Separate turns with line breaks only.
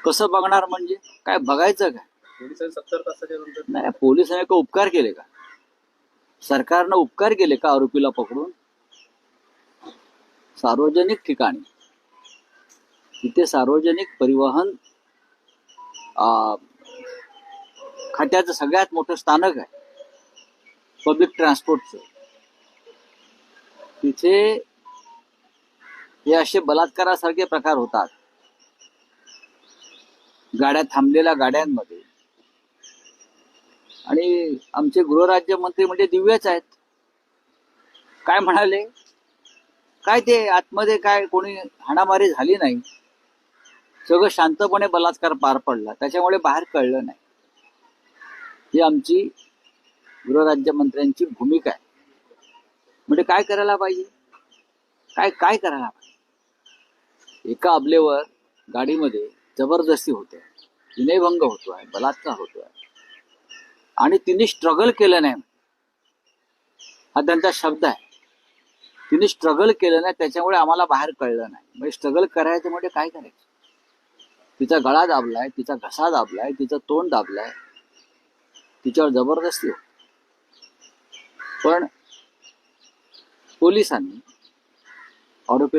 कसं बघणार म्हणजे काय बघायचं काय?
पोलिसांनी 70 तासाच्या नंतर
नाही, पोलिसांनी का उपकार केले का? सरकारनं उपकार केले का आरोपीला पकडून? सार्वजनिक ठिकाणी तिथे सार्वजनिक परिवहन खात्याचं सगळ्यात मोठं स्थानक आहे पब्लिक ट्रान्सपोर्टचं. तिथे हे असे बलात्कारासारखे प्रकार होतात. गाड्या थांबलेल्या गाड्यांमध्ये. आणि आमचे गृहराज्यमंत्री म्हणजे दिव्यच आहेत. काय म्हणाले? काय ते आतमध्ये काय कोणी हाणामारी झाली नाही, सगळं शांतपणे बलात्कार पार पडला, त्याच्यामुळे बाहेर कळलं नाही. ही आमची गृहराज्यमंत्र्यांची भूमिका आहे. म्हणजे काय करायला पाहिजे? काय काय करायला पाहिजे? एका अबलेवर गाडीमध्ये जबरदस्ती होते, विनयभंग होतोय, बलात्कार होतोय, आणि तिने स्ट्रगल केलं नाही, हा त्यांचा शब्द आहे. तिने स्ट्रगल केलं नाही, त्याच्यामुळे आम्हाला बाहेर कळलं नाही. म्हणजे स्ट्रगल करायचं म्हणजे काय करायचं? तिचा गळा दाबलाय, तिचा घसा दाबलाय, तिचं तोंड दाबलाय, तिच्यावर जबरदस्ती होती. पण पोलिसांनी आरोपी